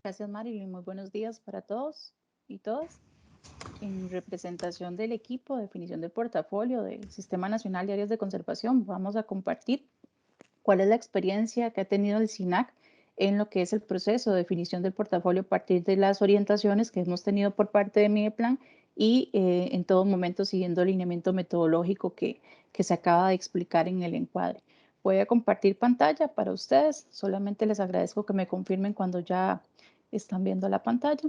Gracias, Marilyn. Muy buenos días para todos y todas. En representación del equipo de definición del portafolio del Sistema Nacional de Áreas de Conservación, vamos a compartir cuál es la experiencia que ha tenido el SINAC en lo que es el proceso de definición del portafolio a partir de las orientaciones que hemos tenido por parte de Mideplan y en todo momento siguiendo el lineamiento metodológico que se acaba de explicar en el encuadre. Voy a compartir pantalla para ustedes. Solamente les agradezco que me confirmen cuando ya están viendo la pantalla.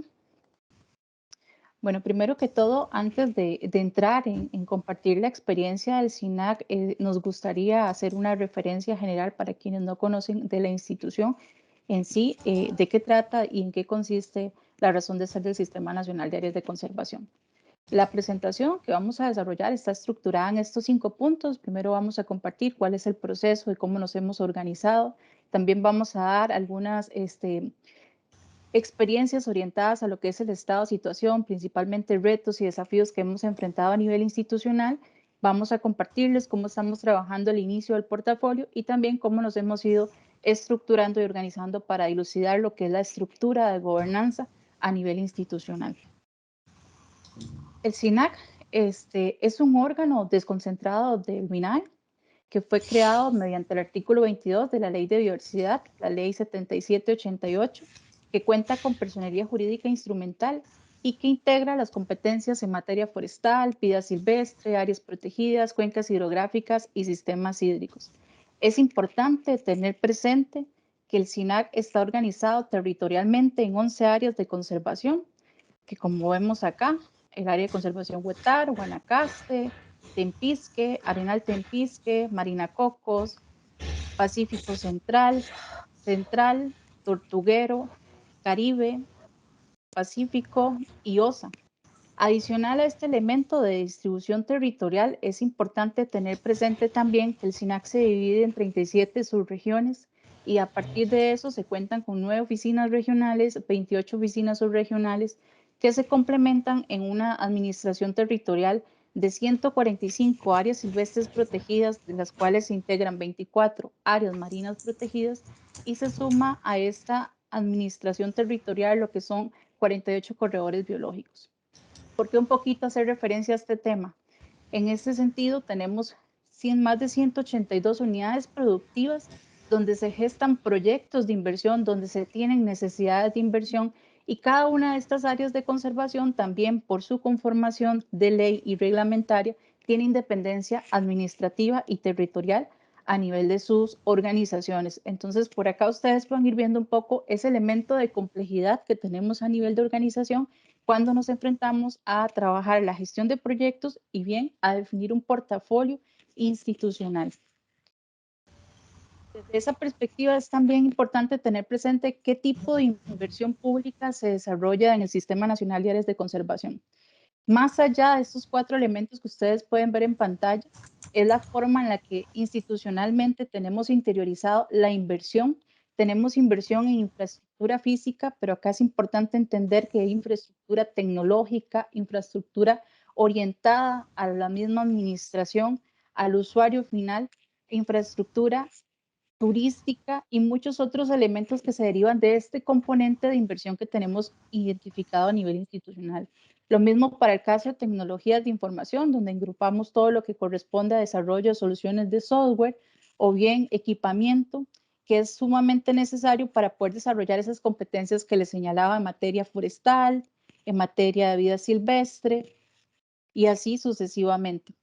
Bueno, primero que todo, antes de entrar en compartir la experiencia del SINAC, nos gustaría hacer una referencia general para quienes no conocen de la institución en sí, de qué trata y en qué consiste la razón de ser del Sistema Nacional de Áreas de Conservación. La presentación que vamos a desarrollar está estructurada en estos 5 puntos. Primero vamos a compartir cuál es el proceso y cómo nos hemos organizado. También vamos a dar algunas experiencias orientadas a lo que es el estado de situación, principalmente retos y desafíos que hemos enfrentado a nivel institucional. Vamos a compartirles cómo estamos trabajando el inicio del portafolio y también cómo nos hemos ido estructurando y organizando para dilucidar lo que es la estructura de gobernanza a nivel institucional. El SINAC es un órgano desconcentrado del MINAE que fue creado mediante el artículo 22 de la Ley de Biodiversidad, la Ley 7788, que cuenta con personería jurídica instrumental y que integra las competencias en materia forestal, vida silvestre, áreas protegidas, cuencas hidrográficas y sistemas hídricos. Es importante tener presente que el SINAC está organizado territorialmente en 11 áreas de conservación, que como vemos acá, el área de conservación Huetar, Guanacaste, Tempisque, Arenal Tempisque, Marina Cocos, Pacífico Central, Central, Tortuguero, Caribe, Pacífico y OSA. Adicional a este elemento de distribución territorial, es importante tener presente también que el SINAC se divide en 37 subregiones y a partir de eso se cuentan con 9 oficinas regionales, 28 oficinas subregionales que se complementan en una administración territorial de 145 áreas silvestres protegidas, de las cuales se integran 24 áreas marinas protegidas y se suma a esta administración territorial lo que son 48 corredores biológicos. ¿Por qué un poquito hacer referencia a este tema? En este sentido, tenemos más de 182 unidades productivas donde se gestan proyectos de inversión, donde se tienen necesidades de inversión y cada una de estas áreas de conservación también por su conformación de ley y reglamentaria tiene independencia administrativa y territorial a nivel de sus organizaciones. Entonces, por acá ustedes van a ir viendo un poco ese elemento de complejidad que tenemos a nivel de organización cuando nos enfrentamos a trabajar la gestión de proyectos y bien a definir un portafolio institucional. Desde esa perspectiva es también importante tener presente qué tipo de inversión pública se desarrolla en el Sistema Nacional de Áreas de Conservación. Más allá de estos 4 elementos que ustedes pueden ver en pantalla, es la forma en la que institucionalmente tenemos interiorizado la inversión. Tenemos inversión en infraestructura física, pero acá es importante entender que hay infraestructura tecnológica, infraestructura orientada a la misma administración, al usuario final, infraestructura turística y muchos otros elementos que se derivan de este componente de inversión que tenemos identificado a nivel institucional. Lo mismo para el caso de tecnologías de información, donde agrupamos todo lo que corresponde a desarrollo de soluciones de software o bien equipamiento, que es sumamente necesario para poder desarrollar esas competencias que les señalaba en materia forestal, en materia de vida silvestre y así sucesivamente.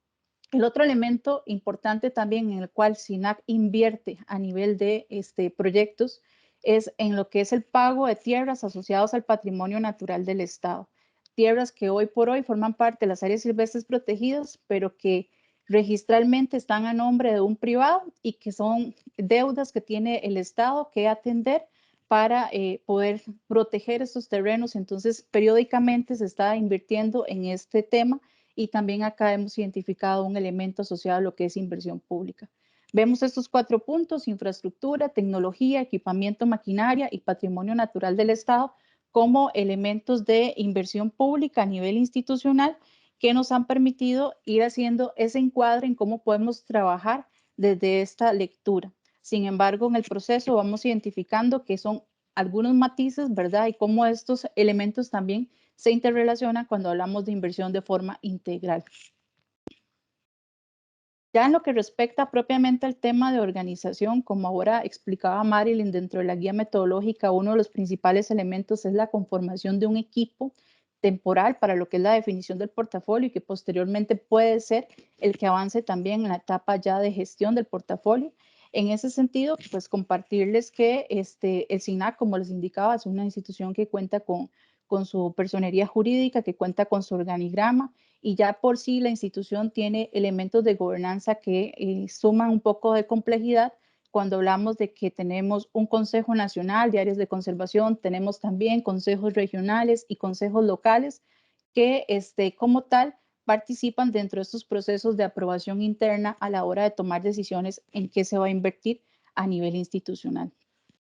El otro elemento importante también en el cual SINAC invierte a nivel de proyectos es en lo que es el pago de tierras asociados al patrimonio natural del Estado. Tierras que hoy por hoy forman parte de las áreas silvestres protegidas, pero que registralmente están a nombre de un privado y que son deudas que tiene el Estado que atender para poder proteger estos terrenos. Entonces, periódicamente se está invirtiendo en este tema y también acá hemos identificado un elemento asociado a lo que es inversión pública. Vemos estos 4 puntos: infraestructura, tecnología, equipamiento, maquinaria y patrimonio natural del Estado como elementos de inversión pública a nivel institucional que nos han permitido ir haciendo ese encuadre en cómo podemos trabajar desde esta lectura. Sin embargo, en el proceso vamos identificando que son algunos matices, ¿verdad? Y cómo estos elementos también se interrelacionan cuando hablamos de inversión de forma integral. Ya en lo que respecta propiamente al tema de organización, como ahora explicaba Marilyn dentro de la guía metodológica, uno de los principales elementos es la conformación de un equipo temporal para lo que es la definición del portafolio y que posteriormente puede ser el que avance también en la etapa ya de gestión del portafolio. En ese sentido, pues compartirles que el SINAC, como les indicaba, es una institución que cuenta con su personería jurídica, que cuenta con su organigrama, y ya por sí la institución tiene elementos de gobernanza que suman un poco de complejidad cuando hablamos de que tenemos un Consejo Nacional de Áreas de Conservación, tenemos también consejos regionales y consejos locales que como tal participan dentro de estos procesos de aprobación interna a la hora de tomar decisiones en qué se va a invertir a nivel institucional.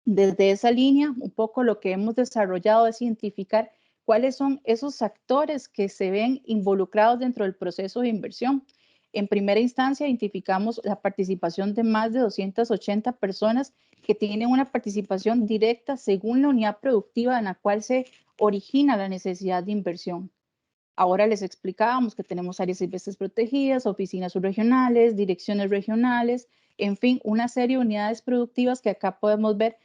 Desde esa línea, un poco lo que hemos desarrollado es identificar cuáles son esos actores que se ven involucrados dentro del proceso de inversión. En primera instancia, identificamos la participación de más de 280 personas que tienen una participación directa según la unidad productiva en la cual se origina la necesidad de inversión. Ahora les explicábamos que tenemos áreas silvestres protegidas, oficinas subregionales, direcciones regionales, en fin, una serie de unidades productivas que acá podemos ver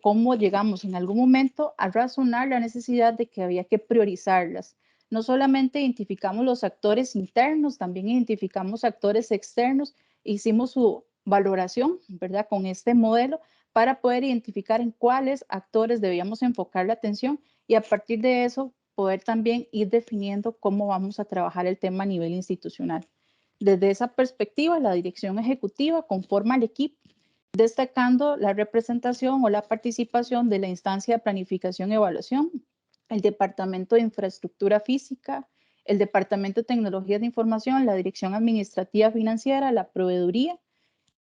cómo llegamos en algún momento a razonar la necesidad de que había que priorizarlas. No solamente identificamos los actores internos, también identificamos actores externos, hicimos su valoración, ¿verdad? Con este modelo para poder identificar en cuáles actores debíamos enfocar la atención y a partir de eso poder también ir definiendo cómo vamos a trabajar el tema a nivel institucional. Desde esa perspectiva, la dirección ejecutiva conforma el equipo, destacando la representación o la participación de la instancia de planificación y evaluación, el Departamento de Infraestructura Física, el Departamento de Tecnologías de Información, la Dirección Administrativa Financiera, la Proveeduría,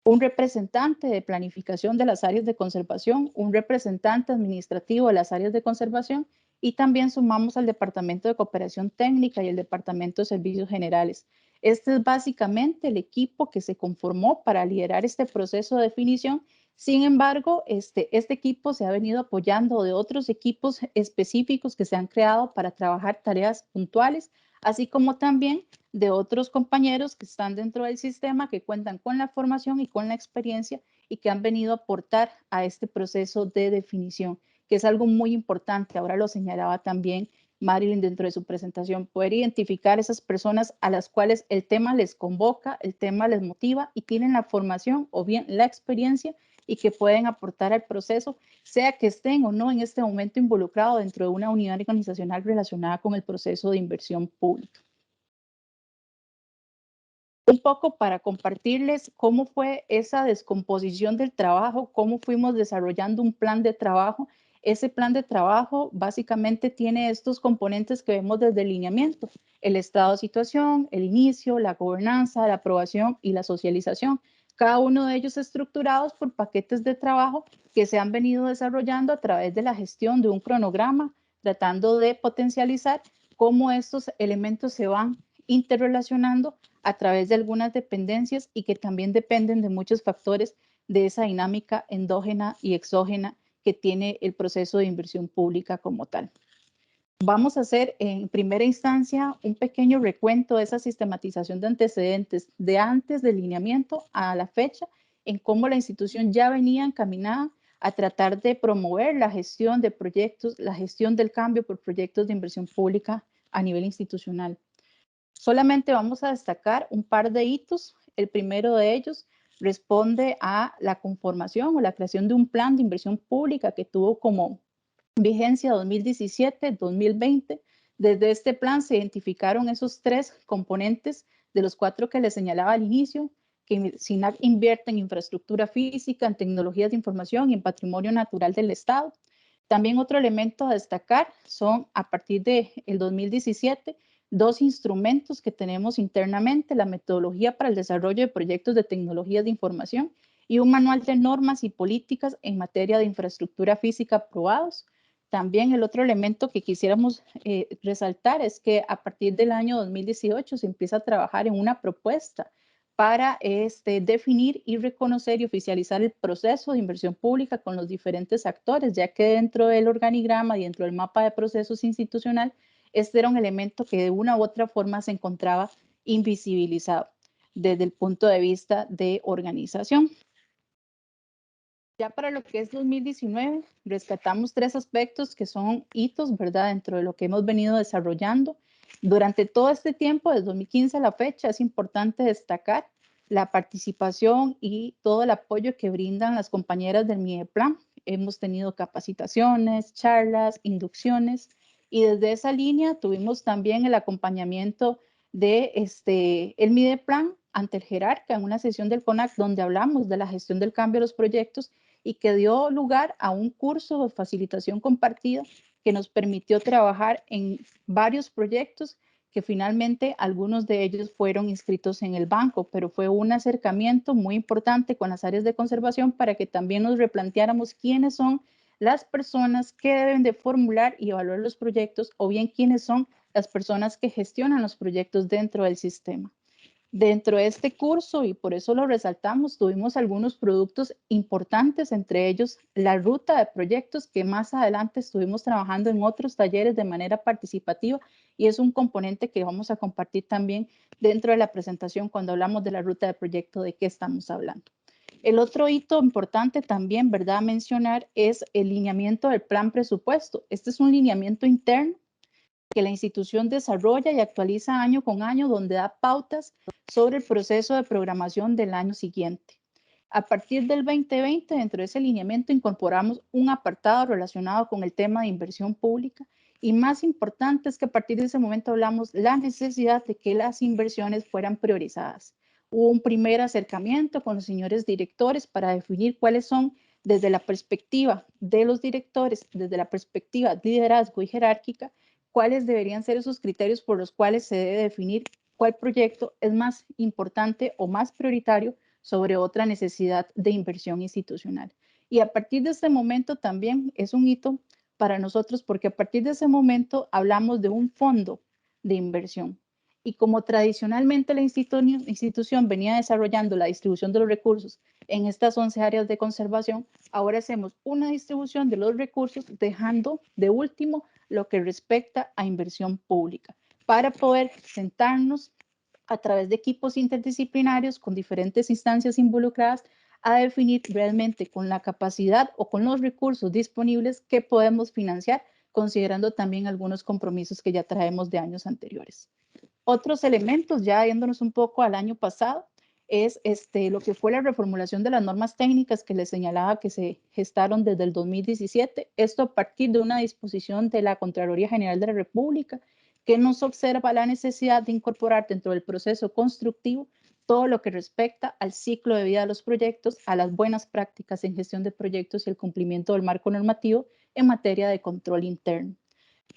un representante de planificación de las áreas de conservación, un representante administrativo de las áreas de conservación y también sumamos al Departamento de Cooperación Técnica y el Departamento de Servicios Generales. Este es básicamente el equipo que se conformó para liderar este proceso de definición. Sin embargo, este equipo se ha venido apoyando de otros equipos específicos que se han creado para trabajar tareas puntuales, así como también de otros compañeros que están dentro del sistema, que cuentan con la formación y con la experiencia y que han venido a aportar a este proceso de definición, que es algo muy importante. Ahora lo señalaba también Marilyn dentro de su presentación, poder identificar esas personas a las cuales el tema les convoca, el tema les motiva y tienen la formación o bien la experiencia y que pueden aportar al proceso, sea que estén o no en este momento involucrados dentro de una unidad organizacional relacionada con el proceso de inversión pública. Un poco para compartirles cómo fue esa descomposición del trabajo, cómo fuimos desarrollando un plan de trabajo. Ese plan de trabajo básicamente tiene estos componentes que vemos desde el lineamiento: el estado de situación, el inicio, la gobernanza, la aprobación y la socialización. Cada uno de ellos estructurados por paquetes de trabajo que se han venido desarrollando a través de la gestión de un cronograma, tratando de potencializar cómo estos elementos se van interrelacionando a través de algunas dependencias y que también dependen de muchos factores de esa dinámica endógena y exógena que tiene el proceso de inversión pública como tal. Vamos a hacer en primera instancia un pequeño recuento de esa sistematización de antecedentes de antes del lineamiento a la fecha, en cómo la institución ya venía encaminada a tratar de promover la gestión de proyectos, la gestión del cambio por proyectos de inversión pública a nivel institucional. Solamente vamos a destacar un par de hitos. El primero de ellos responde a la conformación o la creación de un plan de inversión pública que tuvo como vigencia 2017-2020. Desde este plan se identificaron esos tres componentes de los cuatro que les señalaba al inicio, que SINAC invierte en infraestructura física, en tecnologías de información y en patrimonio natural del Estado. También otro elemento a destacar son, a partir del 2017, dos instrumentos que tenemos internamente: la metodología para el desarrollo de proyectos de tecnologías de información y un manual de normas y políticas en materia de infraestructura física aprobados. También el otro elemento que quisiéramos resaltar es que a partir del año 2018 se empieza a trabajar en una propuesta para definir y reconocer y oficializar el proceso de inversión pública con los diferentes actores, ya que dentro del organigrama y dentro del mapa de procesos institucional, este era un elemento que de una u otra forma se encontraba invisibilizado desde el punto de vista de organización. Ya para lo que es 2019, rescatamos 3 aspectos que son hitos, ¿verdad? Dentro de lo que hemos venido desarrollando. Durante todo este tiempo, desde 2015 a la fecha, es importante destacar la participación y todo el apoyo que brindan las compañeras del MIDEPLAN. Hemos tenido capacitaciones, charlas, inducciones, y desde esa línea tuvimos también el acompañamiento de el MIDEPLAN ante el jerarca en una sesión del CONAC donde hablamos de la gestión del cambio de los proyectos y que dio lugar a un curso de facilitación compartida que nos permitió trabajar en varios proyectos que finalmente algunos de ellos fueron inscritos en el banco, pero fue un acercamiento muy importante con las áreas de conservación para que también nos replanteáramos quiénes son las personas que deben de formular y evaluar los proyectos o bien quiénes son las personas que gestionan los proyectos dentro del sistema. Dentro de este curso, y por eso lo resaltamos, tuvimos algunos productos importantes, entre ellos la ruta de proyectos que más adelante estuvimos trabajando en otros talleres de manera participativa y es un componente que vamos a compartir también dentro de la presentación cuando hablamos de la ruta de proyecto, de qué estamos hablando. El otro hito importante también, ¿verdad?, mencionar es el lineamiento del plan presupuesto. Este es un lineamiento interno que la institución desarrolla y actualiza año con año, donde da pautas sobre el proceso de programación del año siguiente. A partir del 2020, dentro de ese lineamiento, incorporamos un apartado relacionado con el tema de inversión pública y más importante es que a partir de ese momento hablamos la necesidad de que las inversiones fueran priorizadas. Hubo un primer acercamiento con los señores directores para definir cuáles son, desde la perspectiva de los directores, desde la perspectiva de liderazgo y jerárquica, cuáles deberían ser esos criterios por los cuales se debe definir cuál proyecto es más importante o más prioritario sobre otra necesidad de inversión institucional. Y a partir de este momento también es un hito para nosotros porque a partir de ese momento hablamos de un fondo de inversión. Y como tradicionalmente la institución venía desarrollando la distribución de los recursos en estas 11 áreas de conservación, ahora hacemos una distribución de los recursos dejando de último lo que respecta a inversión pública para poder sentarnos a través de equipos interdisciplinarios con diferentes instancias involucradas a definir realmente con la capacidad o con los recursos disponibles que podemos financiar, considerando también algunos compromisos que ya traemos de años anteriores. Otros elementos, ya yéndonos un poco al año pasado, es lo que fue la reformulación de las normas técnicas que les señalaba que se gestaron desde el 2017. Esto a partir de una disposición de la Contraloría General de la República que nos observa la necesidad de incorporar dentro del proceso constructivo todo lo que respecta al ciclo de vida de los proyectos, a las buenas prácticas en gestión de proyectos y el cumplimiento del marco normativo en materia de control interno.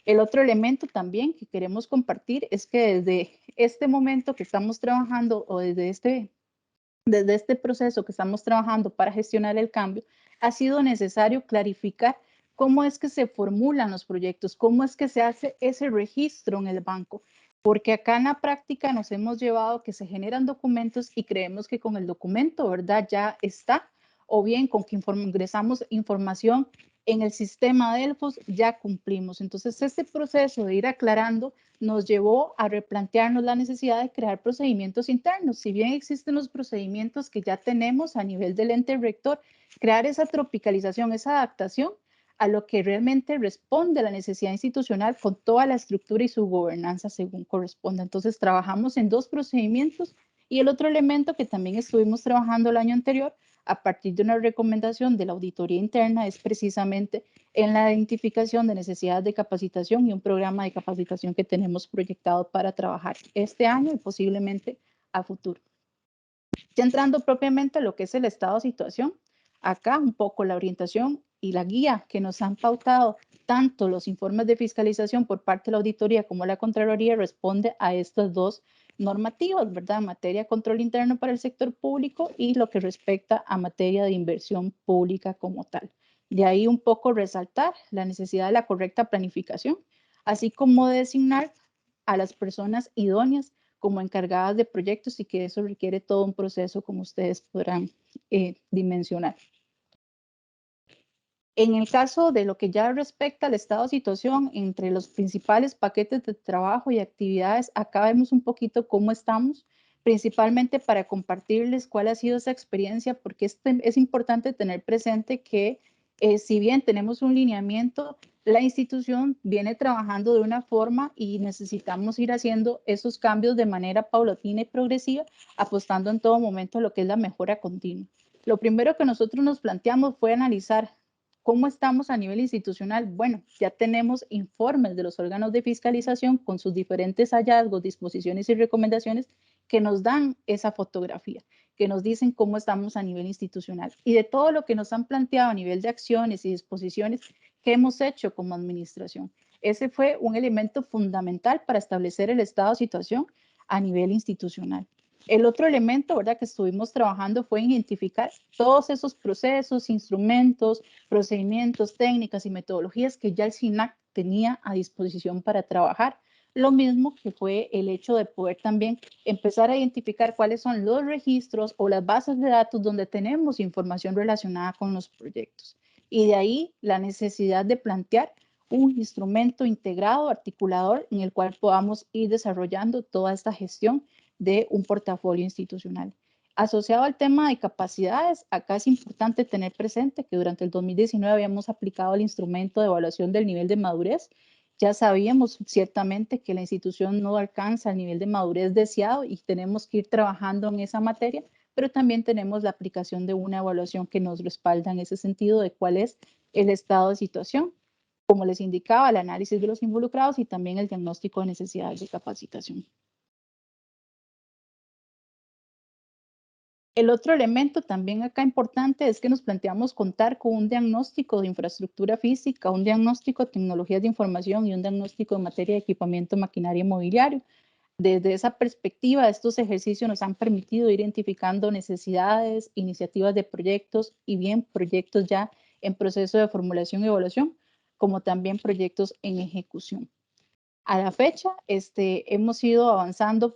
El otro elemento también que queremos compartir es que desde este momento que estamos trabajando o desde este proceso que estamos trabajando para gestionar el cambio, ha sido necesario clarificar cómo es que se formulan los proyectos, cómo es que se hace ese registro en el banco, porque acá en la práctica nos hemos llevado que se generan documentos y creemos que con el documento, ¿verdad? Ya está, o bien con que ingresamos información en el sistema Delfos ya cumplimos. Entonces, este proceso de ir aclarando nos llevó a replantearnos la necesidad de crear procedimientos internos. Si bien existen los procedimientos que ya tenemos a nivel del ente rector, crear esa tropicalización, esa adaptación a lo que realmente responde a la necesidad institucional con toda la estructura y su gobernanza según corresponda. Entonces, trabajamos en 2 procedimientos y el otro elemento que también estuvimos trabajando el año anterior a partir de una recomendación de la auditoría interna es precisamente en la identificación de necesidades de capacitación y un programa de capacitación que tenemos proyectado para trabajar este año y posiblemente a futuro. Ya entrando propiamente a lo que es el estado de situación, acá un poco la orientación y la guía que nos han pautado tanto los informes de fiscalización por parte de la auditoría como la Contraloría responde a estas 2 normativas, ¿verdad? En materia de control interno para el sector público y lo que respecta a materia de inversión pública como tal. De ahí un poco resaltar la necesidad de la correcta planificación, así como designar a las personas idóneas como encargadas de proyectos y que eso requiere todo un proceso, como ustedes podrán dimensionar. En el caso de lo que ya respecta al estado de situación, entre los principales paquetes de trabajo y actividades, acá vemos un poquito cómo estamos, principalmente para compartirles cuál ha sido esa experiencia, porque es importante tener presente que si bien tenemos un lineamiento, la institución viene trabajando de una forma y necesitamos ir haciendo esos cambios de manera paulatina y progresiva, apostando en todo momento a lo que es la mejora continua. Lo primero que nosotros nos planteamos fue analizar ¿cómo estamos a nivel institucional? Bueno, ya tenemos informes de los órganos de fiscalización con sus diferentes hallazgos, disposiciones y recomendaciones que nos dan esa fotografía, que nos dicen cómo estamos a nivel institucional. Y de todo lo que nos han planteado a nivel de acciones y disposiciones que hemos hecho como administración. Ese fue un elemento fundamental para establecer el estado de situación a nivel institucional. El otro elemento, ¿verdad?, que estuvimos trabajando fue identificar todos esos procesos, instrumentos, procedimientos, técnicas y metodologías que ya el SINAC tenía a disposición para trabajar. Lo mismo que fue el hecho de poder también empezar a identificar cuáles son los registros o las bases de datos donde tenemos información relacionada con los proyectos. Y de ahí la necesidad de plantear un instrumento integrado, articulador, en el cual podamos ir desarrollando toda esta gestión de un portafolio institucional. Asociado al tema de capacidades, acá es importante tener presente que durante el 2019 habíamos aplicado el instrumento de evaluación del nivel de madurez. Ya sabíamos ciertamente que la institución no alcanza el nivel de madurez deseado y tenemos que ir trabajando en esa materia, pero también tenemos la aplicación de una evaluación que nos respalda en ese sentido de cuál es el estado de situación. Como les indicaba, el análisis de los involucrados y también el diagnóstico de necesidades de capacitación. El otro elemento también acá importante es que nos planteamos contar con un diagnóstico de infraestructura física, un diagnóstico de tecnologías de información y un diagnóstico de materia de equipamiento, maquinaria y mobiliario. Desde esa perspectiva, estos ejercicios nos han permitido ir identificando necesidades, iniciativas de proyectos y bien proyectos ya en proceso de formulación y evaluación, como también proyectos en ejecución. A la fecha, hemos ido avanzando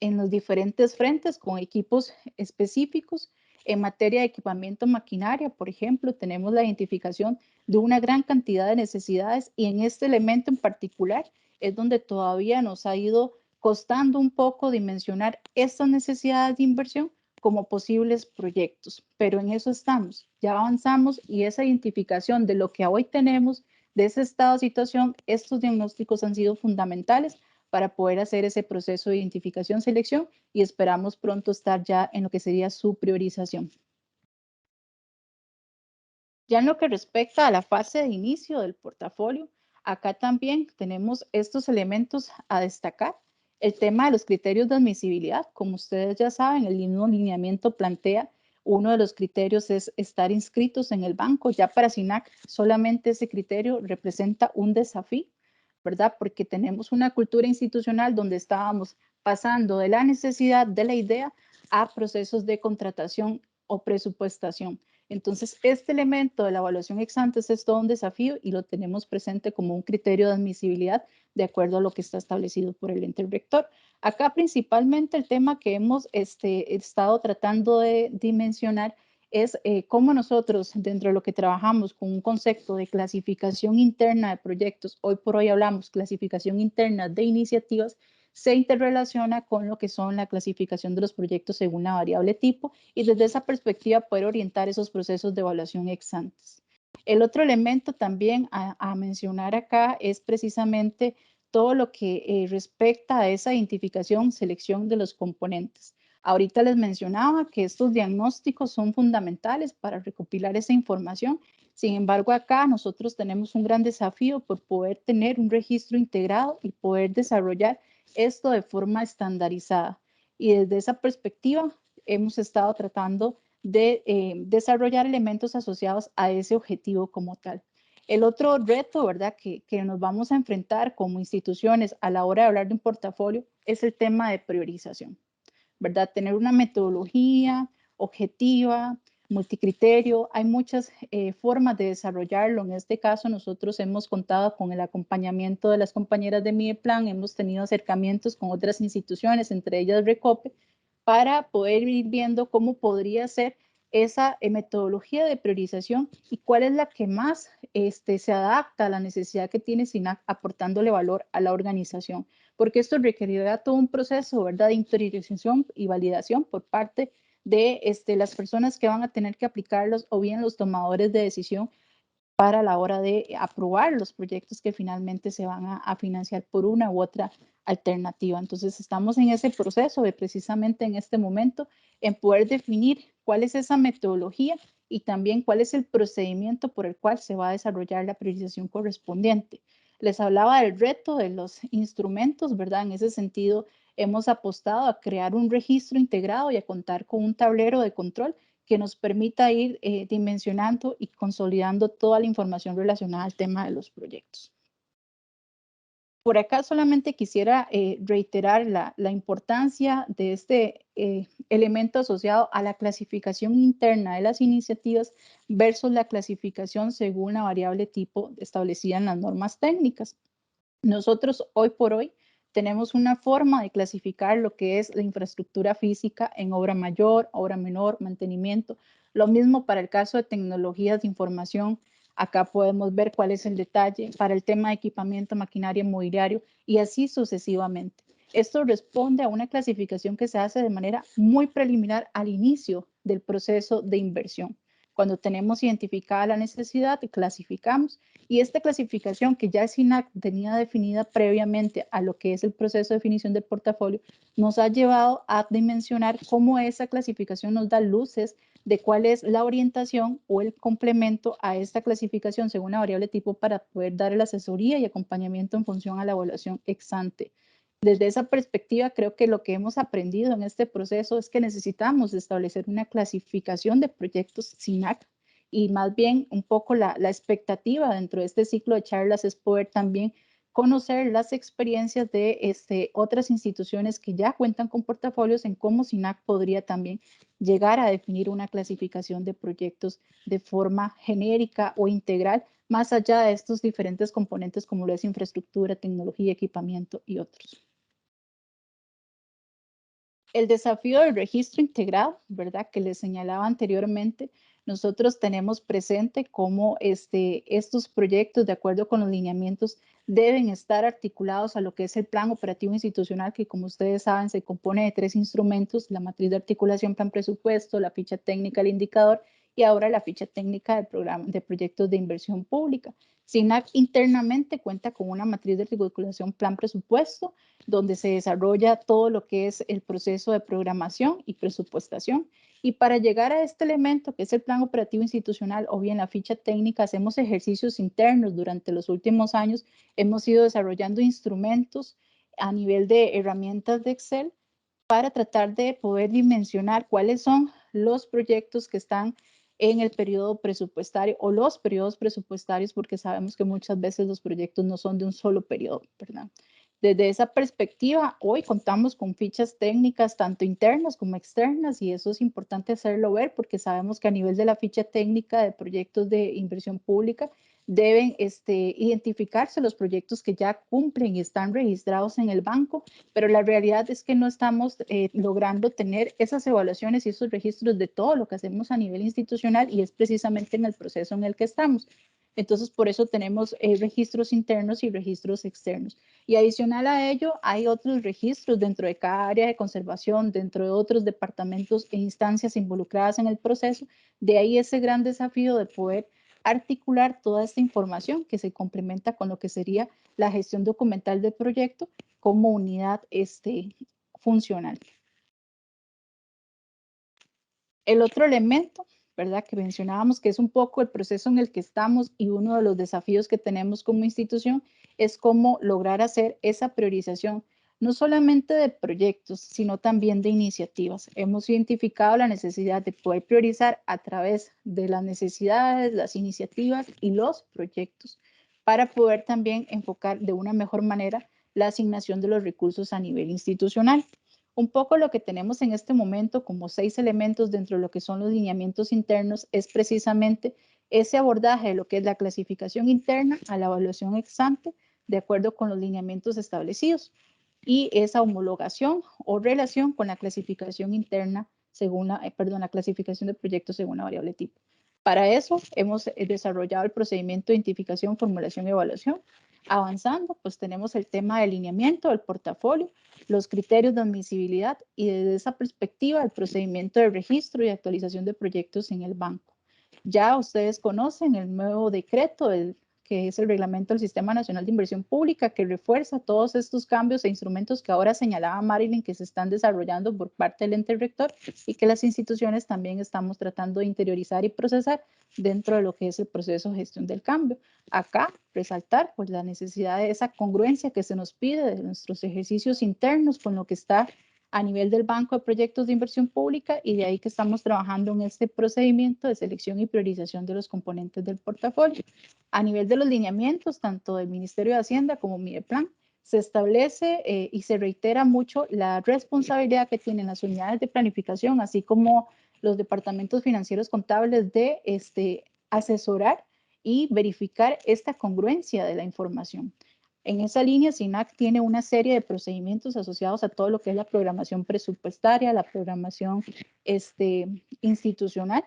en los diferentes frentes con equipos específicos. En materia de equipamiento maquinaria, por ejemplo, tenemos la identificación de una gran cantidad de necesidades y en este elemento en particular es donde todavía nos ha ido costando un poco dimensionar estas necesidades de inversión como posibles proyectos, pero en eso estamos, ya avanzamos y esa identificación de lo que hoy tenemos, de ese estado de situación, estos diagnósticos han sido fundamentales para poder hacer ese proceso de identificación, selección y esperamos pronto estar ya en lo que sería su priorización. Ya en lo que respecta a la fase de inicio del portafolio, acá también tenemos estos elementos a destacar. El tema de los criterios de admisibilidad, como ustedes ya saben, el mismo lineamiento plantea uno de los criterios es estar inscritos en el banco. Ya para SINAC solamente ese criterio representa un desafío, ¿verdad? Porque tenemos una cultura institucional donde estábamos pasando de la necesidad de la idea a procesos de contratación o presupuestación. Entonces, este elemento de la evaluación ex ante es todo un desafío y lo tenemos presente como un criterio de admisibilidad de acuerdo a lo que está establecido por el ente rector. Acá principalmente el tema que hemos estado tratando de dimensionar es cómo nosotros, dentro de lo que trabajamos con un concepto de clasificación interna de proyectos, hoy por hoy hablamos clasificación interna de iniciativas, se interrelaciona con lo que son la clasificación de los proyectos según la variable tipo y desde esa perspectiva poder orientar esos procesos de evaluación ex ante. El otro elemento también a mencionar acá es precisamente todo lo que respecta a esa identificación, selección de los componentes. Ahorita les mencionaba que estos diagnósticos son fundamentales para recopilar esa información. Sin embargo, acá nosotros tenemos un gran desafío por poder tener un registro integrado y poder desarrollar esto de forma estandarizada. Y desde esa perspectiva hemos estado tratando de desarrollar elementos asociados a ese objetivo como tal. El otro reto, ¿verdad?, que nos vamos a enfrentar como instituciones a la hora de hablar de un portafolio es el tema de priorización, ¿verdad? Tener una metodología objetiva, multicriterio. Hay muchas formas de desarrollarlo. En este caso, nosotros hemos contado con el acompañamiento de las compañeras de Mideplan, hemos tenido acercamientos con otras instituciones, entre ellas Recope, para poder ir viendo cómo podría ser esa metodología de priorización y cuál es la que más se adapta a la necesidad que tiene SINAC, aportándole valor a la organización, porque esto requerirá todo un proceso, ¿verdad?, de interiorización y validación por parte de las personas que van a tener que aplicarlos o bien los tomadores de decisión para la hora de aprobar los proyectos que finalmente se van a financiar por una u otra alternativa. Entonces, estamos en ese proceso de precisamente en este momento en poder definir cuál es esa metodología y también cuál es el procedimiento por el cual se va a desarrollar la priorización correspondiente. Les hablaba del reto de los instrumentos, ¿verdad? En ese sentido, hemos apostado a crear un registro integrado y a contar con un tablero de control que nos permita ir dimensionando y consolidando toda la información relacionada al tema de los proyectos. Por acá solamente quisiera reiterar la importancia de este elemento asociado a la clasificación interna de las iniciativas versus la clasificación según la variable tipo establecida en las normas técnicas. Nosotros hoy por hoy tenemos una forma de clasificar lo que es la infraestructura física en obra mayor, obra menor, mantenimiento. Lo mismo para el caso de tecnologías de información. Acá podemos ver cuál es el detalle para el tema de equipamiento, maquinaria, mobiliario y así sucesivamente. Esto responde a una clasificación que se hace de manera muy preliminar al inicio del proceso de inversión. Cuando tenemos identificada la necesidad, clasificamos y esta clasificación que ya SINAC tenía definida previamente a lo que es el proceso de definición del portafolio, nos ha llevado a dimensionar cómo esa clasificación nos da luces de cuál es la orientación o el complemento a esta clasificación según la variable tipo para poder dar la asesoría y acompañamiento en función a la evaluación ex ante. Desde esa perspectiva, creo que lo que hemos aprendido en este proceso es que necesitamos establecer una clasificación de proyectos SINAC y más bien un poco la expectativa dentro de este ciclo de charlas es poder también conocer las experiencias de otras instituciones que ya cuentan con portafolios en cómo SINAC podría también llegar a definir una clasificación de proyectos de forma genérica o integral, más allá de estos diferentes componentes como lo es infraestructura, tecnología, equipamiento y otros. El desafío del registro integrado, ¿verdad? Que les señalaba anteriormente, nosotros tenemos presente cómo estos proyectos, de acuerdo con los lineamientos, deben estar articulados a lo que es el plan operativo institucional, que como ustedes saben se compone de 3 instrumentos, la matriz de articulación, plan presupuesto, la ficha técnica, el indicador y ahora la ficha técnica del programa de proyectos de inversión pública. SINAC internamente cuenta con una matriz de articulación plan presupuesto, donde se desarrolla todo lo que es el proceso de programación y presupuestación. Y para llegar a este elemento, que es el plan operativo institucional o bien la ficha técnica, hacemos ejercicios internos. Durante los últimos años hemos ido desarrollando instrumentos a nivel de herramientas de Excel para tratar de poder dimensionar cuáles son los proyectos que están en el periodo presupuestario o los periodos presupuestarios, porque sabemos que muchas veces los proyectos no son de un solo periodo, ¿verdad? Desde esa perspectiva, hoy contamos con fichas técnicas tanto internas como externas y eso es importante hacerlo ver porque sabemos que a nivel de la ficha técnica de proyectos de inversión pública deben identificarse los proyectos que ya cumplen y están registrados en el banco, pero la realidad es que no estamos logrando tener esas evaluaciones y esos registros de todo lo que hacemos a nivel institucional y es precisamente en el proceso en el que estamos. Entonces, por eso tenemos registros internos y registros externos. Y adicional a ello, hay otros registros dentro de cada área de conservación, dentro de otros departamentos e instancias involucradas en el proceso. De ahí ese gran desafío de poder articular toda esta información que se complementa con lo que sería la gestión documental del proyecto como unidad funcional. El otro elemento, ¿verdad? Que mencionábamos que es un poco el proceso en el que estamos y uno de los desafíos que tenemos como institución es cómo lograr hacer esa priorización, no solamente de proyectos, sino también de iniciativas. Hemos identificado la necesidad de poder priorizar a través de las necesidades, las iniciativas y los proyectos para poder también enfocar de una mejor manera la asignación de los recursos a nivel institucional. Un poco lo que tenemos en este momento como 6 elementos dentro de lo que son los lineamientos internos es precisamente ese abordaje de lo que es la clasificación interna a la evaluación ex ante de acuerdo con los lineamientos establecidos y esa homologación o relación con la clasificación interna según la clasificación de proyectos según la variable tipo. Para eso hemos desarrollado el procedimiento de identificación, formulación y evaluación. Avanzando, pues tenemos el tema de alineamiento del portafolio, los criterios de admisibilidad y desde esa perspectiva el procedimiento de registro y actualización de proyectos en el banco. Ya ustedes conocen el nuevo decreto, que es el reglamento del Sistema Nacional de Inversión Pública, que refuerza todos estos cambios e instrumentos que ahora señalaba Marilyn que se están desarrollando por parte del ente rector y que las instituciones también estamos tratando de interiorizar y procesar dentro de lo que es el proceso de gestión del cambio. Acá resaltar pues la necesidad de esa congruencia que se nos pide de nuestros ejercicios internos con lo que está a nivel del Banco de Proyectos de Inversión Pública y de ahí que estamos trabajando en este procedimiento de selección y priorización de los componentes del portafolio. A nivel de los lineamientos, tanto del Ministerio de Hacienda como Mideplan, se establece y se reitera mucho la responsabilidad que tienen las unidades de planificación, así como los departamentos financieros contables de asesorar y verificar esta congruencia de la información. En esa línea, SINAC tiene una serie de procedimientos asociados a todo lo que es la programación presupuestaria, la programación institucional.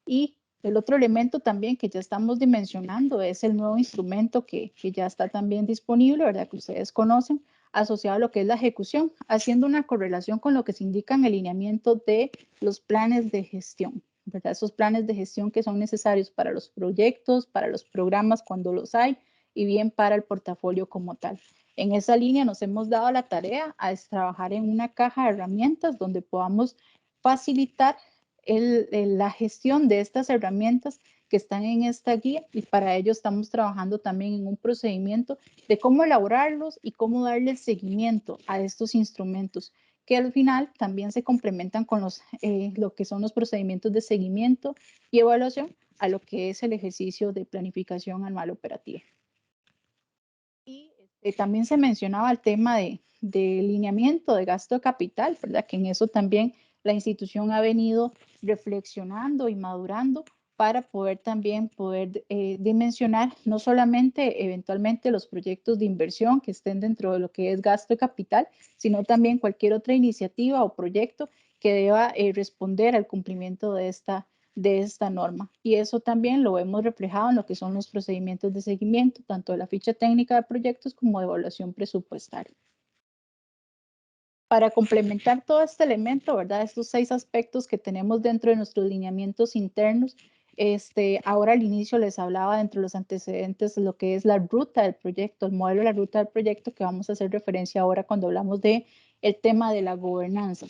Y el otro elemento también que ya estamos dimensionando es el nuevo instrumento que ya está también disponible, ¿verdad? Que ustedes conocen, asociado a lo que es la ejecución, haciendo una correlación con lo que se indica en el lineamiento de los planes de gestión, ¿verdad? Esos planes de gestión que son necesarios para los proyectos, para los programas cuando los hay, y bien para el portafolio como tal. En esa línea nos hemos dado la tarea a trabajar en una caja de herramientas donde podamos facilitar la gestión de estas herramientas que están en esta guía y para ello estamos trabajando también en un procedimiento de cómo elaborarlos y cómo darle seguimiento a estos instrumentos que al final también se complementan con lo que son los procedimientos de seguimiento y evaluación a lo que es el ejercicio de planificación anual operativa. Y también se mencionaba el tema de lineamiento de gasto de capital, ¿verdad? Que en eso también la institución ha venido reflexionando y madurando para poder también dimensionar no solamente eventualmente los proyectos de inversión que estén dentro de lo que es gasto de capital, sino también cualquier otra iniciativa o proyecto que deba responder al cumplimiento de esta norma. Y eso también lo hemos reflejado en lo que son los procedimientos de seguimiento, tanto de la ficha técnica de proyectos como de evaluación presupuestaria. Para complementar todo este elemento, ¿verdad? Estos 6 aspectos que tenemos dentro de nuestros lineamientos internos, ahora al inicio les hablaba dentro de los antecedentes lo que es la ruta del proyecto, el modelo de la ruta del proyecto que vamos a hacer referencia ahora cuando hablamos de el tema de la gobernanza.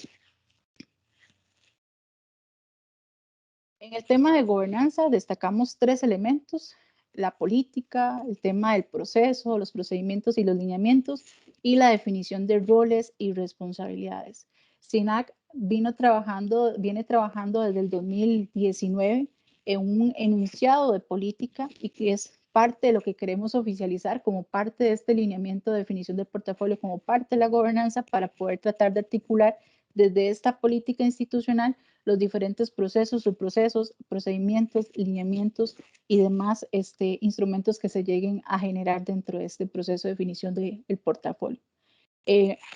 En el tema de gobernanza destacamos 3 elementos, la política, el tema del proceso, los procedimientos y los lineamientos y la definición de roles y responsabilidades. SINAC viene trabajando desde el 2019 en un enunciado de política y que es parte de lo que queremos oficializar como parte de este lineamiento de definición del portafolio, como parte de la gobernanza para poder tratar de articular desde esta política institucional los diferentes procesos, subprocesos, procedimientos, lineamientos y demás instrumentos que se lleguen a generar dentro de este proceso de definición del portafolio.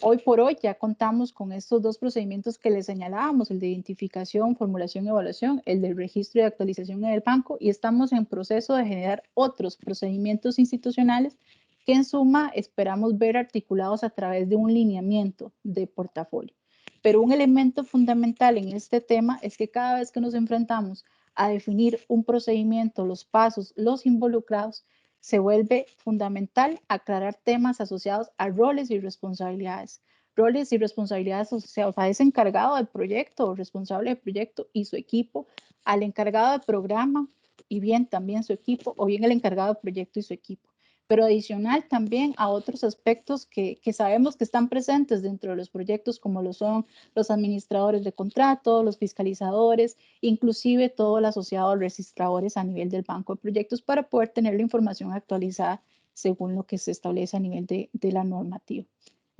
Hoy por hoy ya contamos con estos 2 procedimientos que les señalábamos, el de identificación, formulación y evaluación, el del registro y actualización en el banco y estamos en proceso de generar otros procedimientos institucionales que en suma esperamos ver articulados a través de un lineamiento de portafolio. Pero un elemento fundamental en este tema es que cada vez que nos enfrentamos a definir un procedimiento, los pasos, los involucrados, se vuelve fundamental aclarar temas asociados a roles y responsabilidades. Roles y responsabilidades asociados a ese encargado del proyecto o responsable del proyecto y su equipo, al encargado del programa y bien también su equipo o bien el encargado del proyecto y su equipo. Pero adicional también a otros aspectos que sabemos que están presentes dentro de los proyectos como lo son los administradores de contrato, los fiscalizadores, inclusive todo el asociado a los registradores a nivel del banco de proyectos para poder tener la información actualizada según lo que se establece a nivel de la normativa.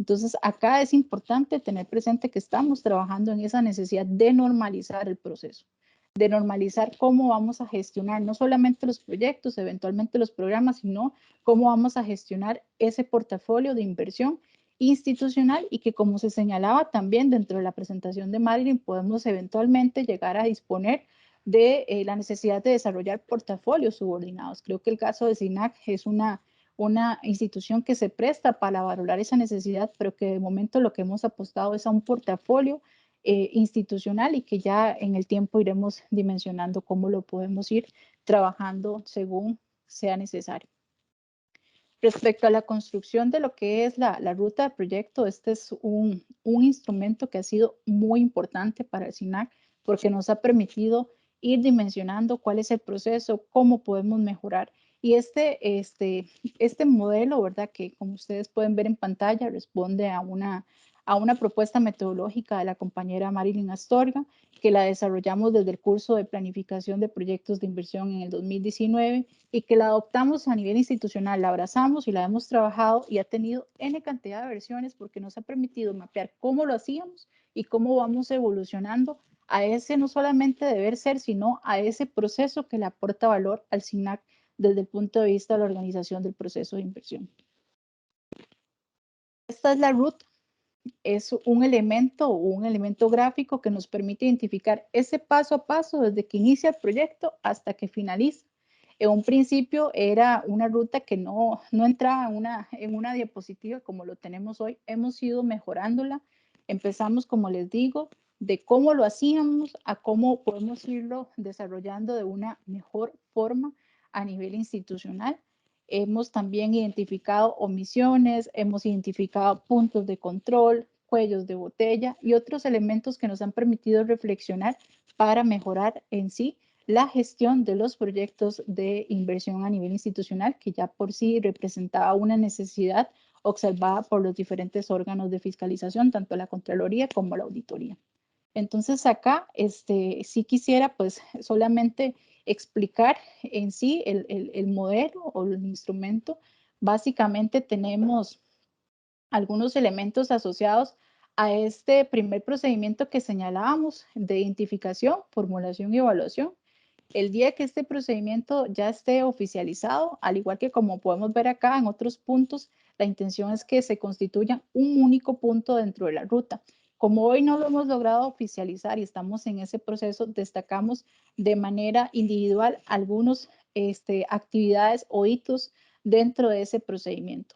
Entonces, acá es importante tener presente que estamos trabajando en esa necesidad de normalizar el proceso, de normalizar cómo vamos a gestionar no solamente los proyectos, eventualmente los programas, sino cómo vamos a gestionar ese portafolio de inversión institucional y que, como se señalaba también dentro de la presentación de Marilyn, podemos eventualmente llegar a disponer de la necesidad de desarrollar portafolios subordinados. Creo que el caso de SINAC es una institución que se presta para valorar esa necesidad, pero que de momento lo que hemos apostado es a un portafolio institucional y que ya en el tiempo iremos dimensionando cómo lo podemos ir trabajando según sea necesario. Respecto a la construcción de lo que es la ruta de proyecto, este es un instrumento que ha sido muy importante para el SINAC porque nos ha permitido ir dimensionando cuál es el proceso, cómo podemos mejorar. Y este modelo, ¿verdad? Que como ustedes pueden ver en pantalla, responde a una propuesta metodológica de la compañera Marilyn Astorga, que la desarrollamos desde el curso de planificación de proyectos de inversión en el 2019 y que la adoptamos a nivel institucional, la abrazamos y la hemos trabajado y ha tenido N cantidad de versiones porque nos ha permitido mapear cómo lo hacíamos y cómo vamos evolucionando a ese no solamente deber ser, sino a ese proceso que le aporta valor al SINAC desde el punto de vista de la organización del proceso de inversión. Esta es la ruta. Es un elemento gráfico que nos permite identificar ese paso a paso desde que inicia el proyecto hasta que finaliza. En un principio era una ruta que no entraba en una diapositiva como lo tenemos hoy. Hemos ido mejorándola. Empezamos, como les digo, de cómo lo hacíamos a cómo podemos irlo desarrollando de una mejor forma a nivel institucional. Hemos también identificado omisiones, hemos identificado puntos de control, cuellos de botella y otros elementos que nos han permitido reflexionar para mejorar en sí la gestión de los proyectos de inversión a nivel institucional, que ya por sí representaba una necesidad observada por los diferentes órganos de fiscalización, tanto la Contraloría como la Auditoría. Entonces acá sí quisiera pues solamente explicar en sí el modelo o el instrumento. Básicamente tenemos algunos elementos asociados a este primer procedimiento que señalábamos de identificación, formulación y evaluación. El día que este procedimiento ya esté oficializado, al igual que como podemos ver acá en otros puntos, la intención es que se constituya un único punto dentro de la ruta. Como hoy no lo hemos logrado oficializar y estamos en ese proceso, destacamos de manera individual algunas actividades o hitos dentro de ese procedimiento.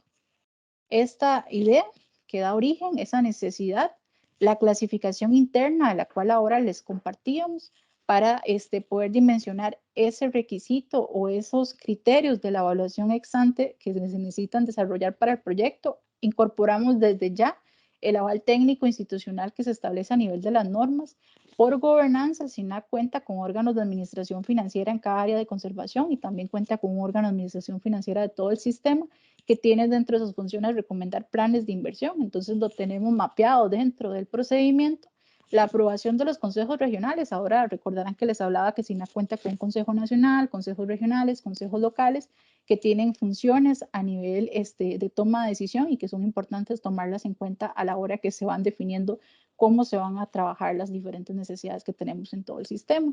Esta idea que da origen, esa necesidad, la clasificación interna de la cual ahora les compartíamos para poder dimensionar ese requisito o esos criterios de la evaluación ex ante que se necesitan desarrollar para el proyecto. Incorporamos desde ya el aval técnico institucional que se establece a nivel de las normas. Por gobernanza, SINAC cuenta con órganos de administración financiera en cada área de conservación y también cuenta con un órgano de administración financiera de todo el sistema que tiene dentro de sus funciones recomendar planes de inversión. Entonces lo tenemos mapeado dentro del procedimiento. La aprobación de los consejos regionales, ahora recordarán que les hablaba que SINAC cuenta con un consejo nacional, consejos regionales, consejos locales, que tienen funciones a nivel de toma de decisión y que son importantes tomarlas en cuenta a la hora que se van definiendo cómo se van a trabajar las diferentes necesidades que tenemos en todo el sistema.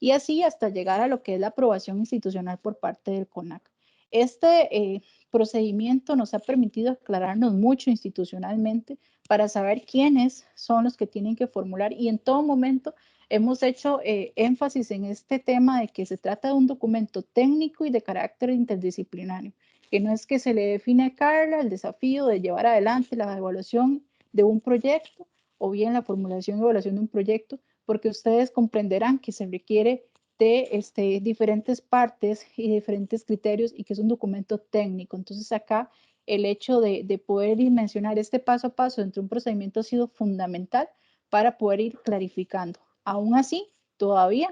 Y así hasta llegar a lo que es la aprobación institucional por parte del CONAC. Este procedimiento nos ha permitido aclararnos mucho institucionalmente para saber quiénes son los que tienen que formular y en todo momento hemos hecho énfasis en este tema de que se trata de un documento técnico y de carácter interdisciplinario, que no es que se le define a Carla el desafío de llevar adelante la evaluación de un proyecto o bien la formulación y evaluación de un proyecto, porque ustedes comprenderán que se requiere de diferentes partes y diferentes criterios y que es un documento técnico. Entonces acá el hecho de poder dimensionar este paso a paso dentro de un procedimiento ha sido fundamental para poder ir clarificando. Aún así, todavía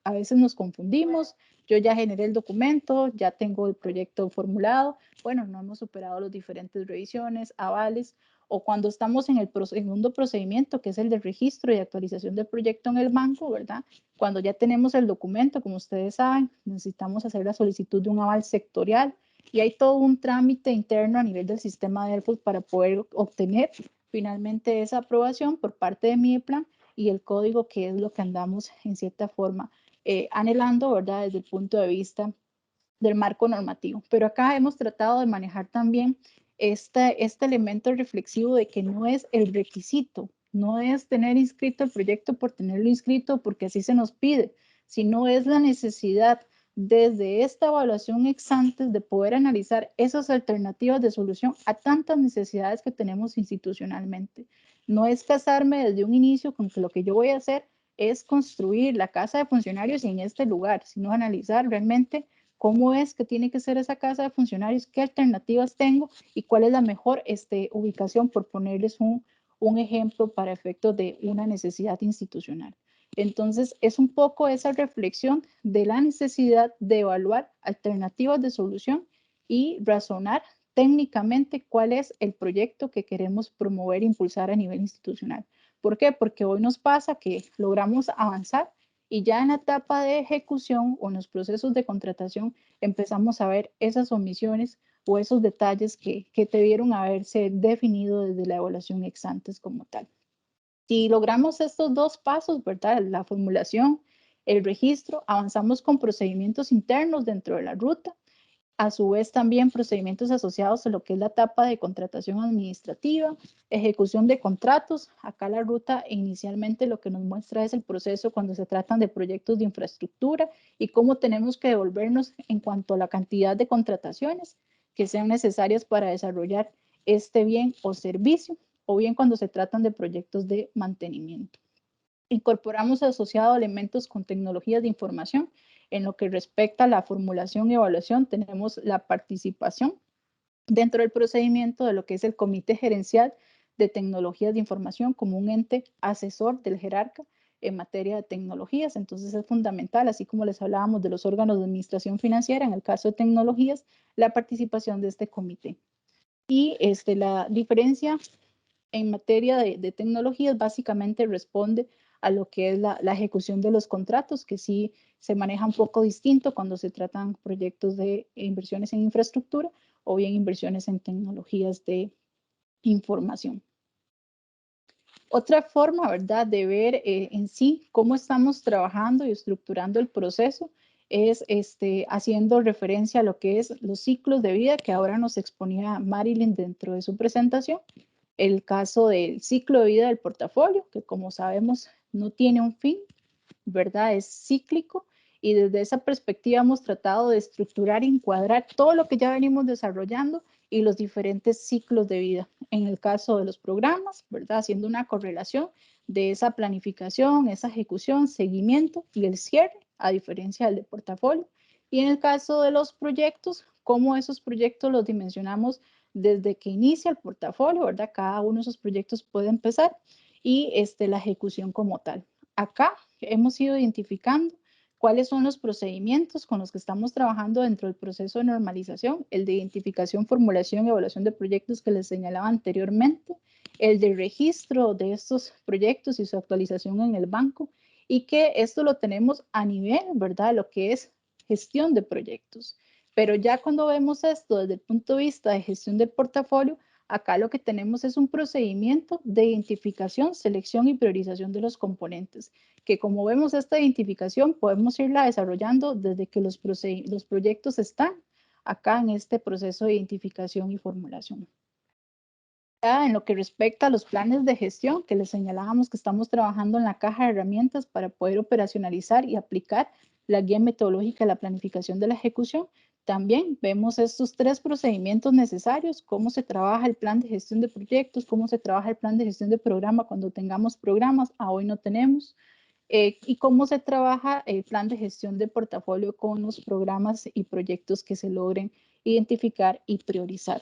a veces nos confundimos. Yo ya generé el documento, ya tengo el proyecto formulado. Bueno, no hemos superado las diferentes revisiones, avales, o cuando estamos en el segundo procedimiento, que es el de registro y actualización del proyecto en el banco, ¿verdad? Cuando ya tenemos el documento, como ustedes saben, necesitamos hacer la solicitud de un aval sectorial y hay todo un trámite interno a nivel del sistema de Delfos para poder obtener finalmente esa aprobación por parte de MIDEPLAN y el código, que es lo que andamos en cierta forma anhelando, ¿verdad? Desde el punto de vista del marco normativo. Pero acá hemos tratado de manejar también este elemento reflexivo de que no es el requisito, no es tener inscrito el proyecto por tenerlo inscrito porque así se nos pide, sino es la necesidad desde esta evaluación ex ante de poder analizar esas alternativas de solución a tantas necesidades que tenemos institucionalmente. No es casarme desde un inicio con que lo que yo voy a hacer es construir la casa de funcionarios en este lugar, sino analizar realmente cómo es que tiene que ser esa casa de funcionarios, qué alternativas tengo y cuál es la mejor ubicación, por ponerles un ejemplo para efectos de una necesidad institucional. Entonces, es un poco esa reflexión de la necesidad de evaluar alternativas de solución y razonar técnicamente cuál es el proyecto que queremos promover e impulsar a nivel institucional. ¿Por qué? Porque hoy nos pasa que logramos avanzar y ya en la etapa de ejecución o en los procesos de contratación empezamos a ver esas omisiones o esos detalles que debieron haberse definido desde la evaluación ex ante como tal. Si logramos estos dos pasos, ¿verdad? La formulación, el registro, avanzamos con procedimientos internos dentro de la ruta, a su vez también procedimientos asociados a lo que es la etapa de contratación administrativa, ejecución de contratos. Acá la ruta inicialmente lo que nos muestra es el proceso cuando se tratan de proyectos de infraestructura y cómo tenemos que devolvernos en cuanto a la cantidad de contrataciones que sean necesarias para desarrollar este bien o servicio, o bien cuando se tratan de proyectos de mantenimiento. Incorporamos asociado elementos con tecnologías de información. En lo que respecta a la formulación y evaluación, tenemos la participación dentro del procedimiento de lo que es el Comité Gerencial de Tecnologías de Información como un ente asesor del jerarca en materia de tecnologías. Entonces es fundamental, así como les hablábamos de los órganos de administración financiera, en el caso de tecnologías, la participación de este comité. Y la diferencia en materia de tecnologías básicamente responde a lo que es la ejecución de los contratos, que sí se maneja un poco distinto cuando se tratan proyectos de inversiones en infraestructura o bien inversiones en tecnologías de información. Otra forma, ¿verdad?, de ver en sí cómo estamos trabajando y estructurando el proceso es haciendo referencia a lo que es los ciclos de vida que ahora nos exponía Marilyn dentro de su presentación. El caso del ciclo de vida del portafolio, que como sabemos no tiene un fin, ¿verdad? Es cíclico y desde esa perspectiva hemos tratado de estructurar y encuadrar todo lo que ya venimos desarrollando y los diferentes ciclos de vida. En el caso de los programas, ¿verdad? Haciendo una correlación de esa planificación, esa ejecución, seguimiento y el cierre, a diferencia del de portafolio. Y en el caso de los proyectos, cómo esos proyectos los dimensionamos desde que inicia el portafolio, ¿verdad? Cada uno de esos proyectos puede empezar y la ejecución como tal. Acá hemos ido identificando cuáles son los procedimientos con los que estamos trabajando dentro del proceso de normalización, el de identificación, formulación y evaluación de proyectos que les señalaba anteriormente, el de registro de estos proyectos y su actualización en el banco, y que esto lo tenemos a nivel, ¿verdad?, lo que es gestión de proyectos. Pero ya cuando vemos esto desde el punto de vista de gestión del portafolio, acá lo que tenemos es un procedimiento de identificación, selección y priorización de los componentes, que como vemos esta identificación podemos irla desarrollando desde que los proyectos están acá en este proceso de identificación y formulación. En lo que respecta a los planes de gestión, que les señalábamos que estamos trabajando en la caja de herramientas para poder operacionalizar y aplicar la guía metodológica de la planificación de la ejecución, también vemos estos tres procedimientos necesarios: cómo se trabaja el plan de gestión de proyectos, cómo se trabaja el plan de gestión de programa cuando tengamos programas, hoy no tenemos, y cómo se trabaja el plan de gestión de portafolio con los programas y proyectos que se logren identificar y priorizar.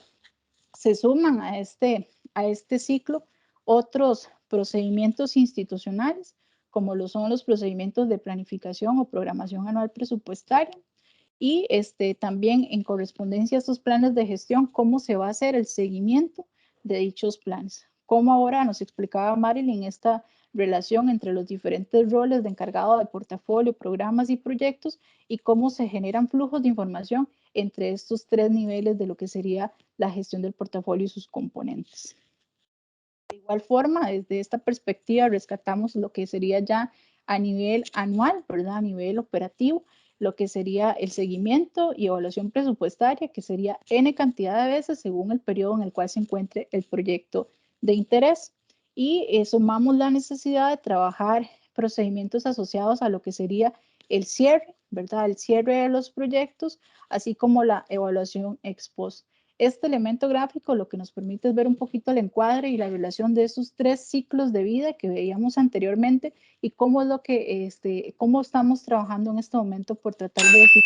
Se suman a este ciclo otros procedimientos institucionales, como lo son los procedimientos de planificación o programación anual presupuestaria, y también en correspondencia a estos planes de gestión, cómo se va a hacer el seguimiento de dichos planes. Como ahora nos explicaba Marilyn, esta relación entre los diferentes roles de encargado de portafolio, programas y proyectos y cómo se generan flujos de información entre estos tres niveles de lo que sería la gestión del portafolio y sus componentes. De igual forma, desde esta perspectiva rescatamos lo que sería ya a nivel anual, ¿verdad? A nivel operativo, lo que sería el seguimiento y evaluación presupuestaria, que sería N cantidad de veces según el periodo en el cual se encuentre el proyecto de interés. Y sumamos la necesidad de trabajar procedimientos asociados a lo que sería el cierre, ¿verdad? El cierre de los proyectos, así como la evaluación ex post. Este elemento gráfico lo que nos permite es ver un poquito el encuadre y la relación de esos tres ciclos de vida que veíamos anteriormente y cómo es lo que, cómo estamos trabajando en este momento por tratar de definir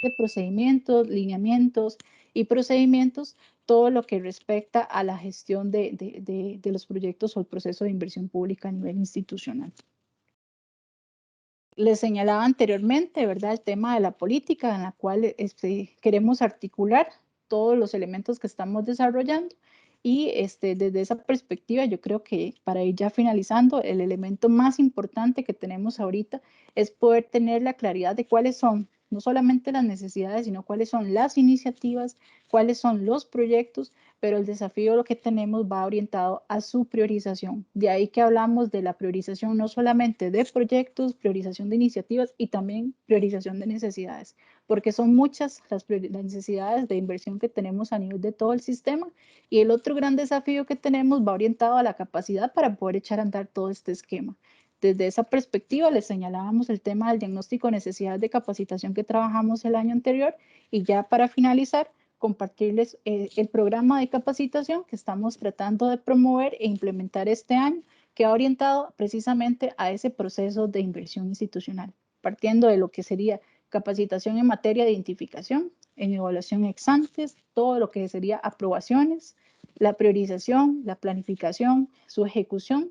de procedimientos, lineamientos y procedimientos, todo lo que respecta a la gestión de los proyectos o el proceso de inversión pública a nivel institucional. Les señalaba anteriormente, ¿verdad? El tema de la política en la cual queremos articular todos los elementos que estamos desarrollando y desde esa perspectiva yo creo que para ir ya finalizando, el elemento más importante que tenemos ahorita es poder tener la claridad de cuáles son no solamente las necesidades, sino cuáles son las iniciativas, cuáles son los proyectos, pero el desafío lo que tenemos va orientado a su priorización. De ahí que hablamos de la priorización no solamente de proyectos, priorización de iniciativas y también priorización de necesidades, porque son muchas las necesidades de inversión que tenemos a nivel de todo el sistema y el otro gran desafío que tenemos va orientado a la capacidad para poder echar a andar todo este esquema. Desde esa perspectiva les señalábamos el tema del diagnóstico de necesidades de capacitación que trabajamos el año anterior y ya para finalizar, compartirles el programa de capacitación que estamos tratando de promover e implementar este año, que ha orientado precisamente a ese proceso de inversión institucional, partiendo de lo que sería capacitación en materia de identificación, en evaluación ex ante, todo lo que sería aprobaciones, la priorización, la planificación, su ejecución,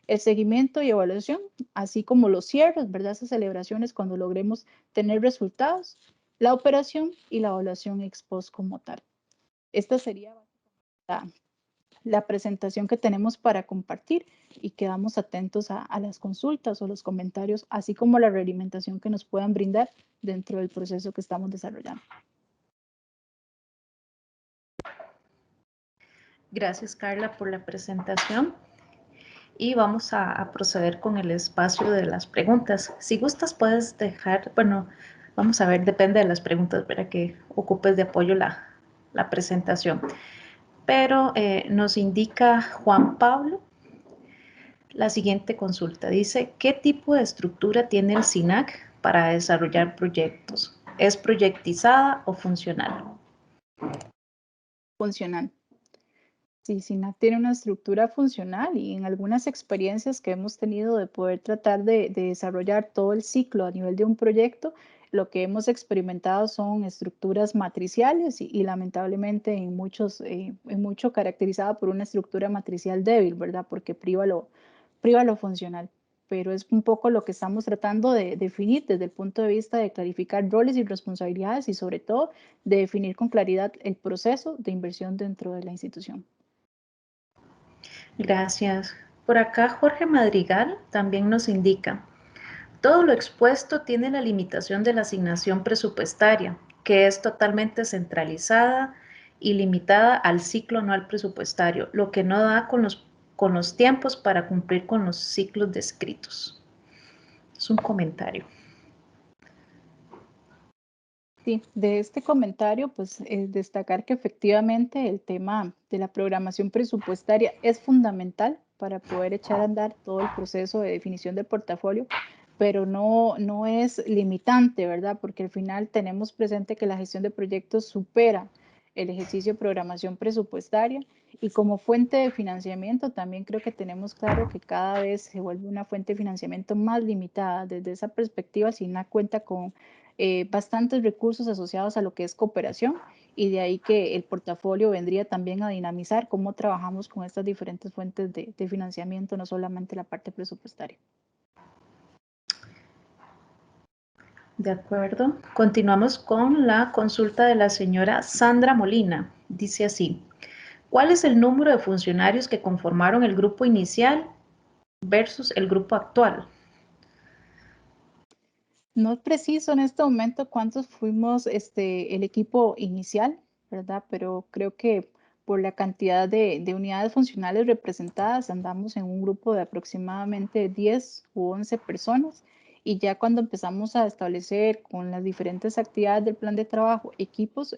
el seguimiento y evaluación, así como los cierres, ¿verdad? Esas celebraciones cuando logremos tener resultados, la operación y la evaluación ex post como tal. Esta sería la presentación que tenemos para compartir y quedamos atentos a las consultas o los comentarios, así como la realimentación que nos puedan brindar dentro del proceso que estamos desarrollando. Gracias, Carla, por la presentación. Y vamos a proceder con el espacio de las preguntas. Si gustas, puedes dejar, bueno, vamos a ver, depende de las preguntas para que ocupes de apoyo la presentación. Pero nos indica Juan Pablo la siguiente consulta. Dice, ¿qué tipo de estructura tiene el SINAC para desarrollar proyectos? ¿Es proyectizada o funcional? Funcional. Sí, SINAC tiene una estructura funcional y en algunas experiencias que hemos tenido de poder tratar de desarrollar todo el ciclo a nivel de un proyecto, lo que hemos experimentado son estructuras matriciales y lamentablemente en mucho caracterizada por una estructura matricial débil, ¿verdad? Porque priva lo funcional. Pero es un poco lo que estamos tratando de definir desde el punto de vista de clarificar roles y responsabilidades y sobre todo de definir con claridad el proceso de inversión dentro de la institución. Gracias. Por acá Jorge Madrigal también nos indica, todo lo expuesto tiene la limitación de la asignación presupuestaria, que es totalmente centralizada y limitada al ciclo anual presupuestario, lo que no da con los tiempos para cumplir con los ciclos descritos. Es un comentario. Sí, de este comentario, pues destacar que efectivamente el tema de la programación presupuestaria es fundamental para poder echar a andar todo el proceso de definición del portafolio, pero no es limitante, ¿verdad? Porque al final tenemos presente que la gestión de proyectos supera el ejercicio de programación presupuestaria y como fuente de financiamiento también creo que tenemos claro que cada vez se vuelve una fuente de financiamiento más limitada. Desde esa perspectiva, SINA cuenta con bastantes recursos asociados a lo que es cooperación y de ahí que el portafolio vendría también a dinamizar cómo trabajamos con estas diferentes fuentes de financiamiento, no solamente la parte presupuestaria. De acuerdo. Continuamos con la consulta de la señora Sandra Molina. Dice así, ¿cuál es el número de funcionarios que conformaron el grupo inicial versus el grupo actual. No es preciso en este momento cuántos fuimos el equipo inicial, ¿verdad? Pero creo que por la cantidad de unidades funcionales representadas, andamos en un grupo de aproximadamente 10 u 11 personas. Y ya cuando empezamos a establecer con las diferentes actividades del plan de trabajo equipos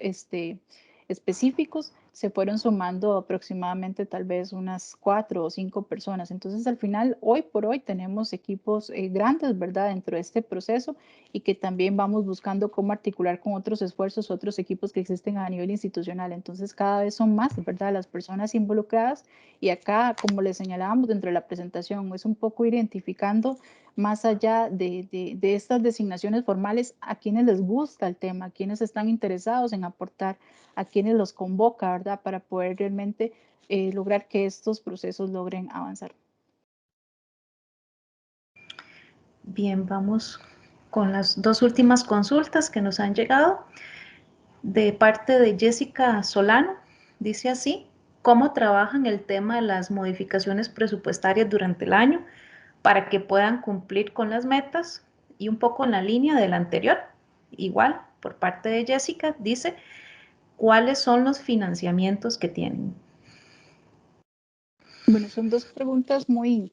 específicos, se fueron sumando aproximadamente tal vez unas 4 o 5 personas. Entonces, al final, hoy por hoy tenemos equipos grandes, ¿verdad? Dentro de este proceso y que también vamos buscando cómo articular con otros esfuerzos, otros equipos que existen a nivel institucional. Entonces, cada vez son más, ¿verdad? Las personas involucradas y acá, como les señalábamos dentro de la presentación, es un poco identificando más allá de estas designaciones formales a quienes les gusta el tema, a quienes están interesados en aportar, a quienes los convoca, ¿verdad? Para poder realmente lograr que estos procesos logren avanzar. Bien, vamos con las dos últimas consultas que nos han llegado. De parte de Jessica Solano, dice así: ¿cómo trabajan el tema de las modificaciones presupuestarias durante el año para que puedan cumplir con las metas? Y un poco en la línea del anterior, igual, por parte de Jessica, dice: ¿cuáles son los financiamientos que tienen? Bueno, son dos preguntas muy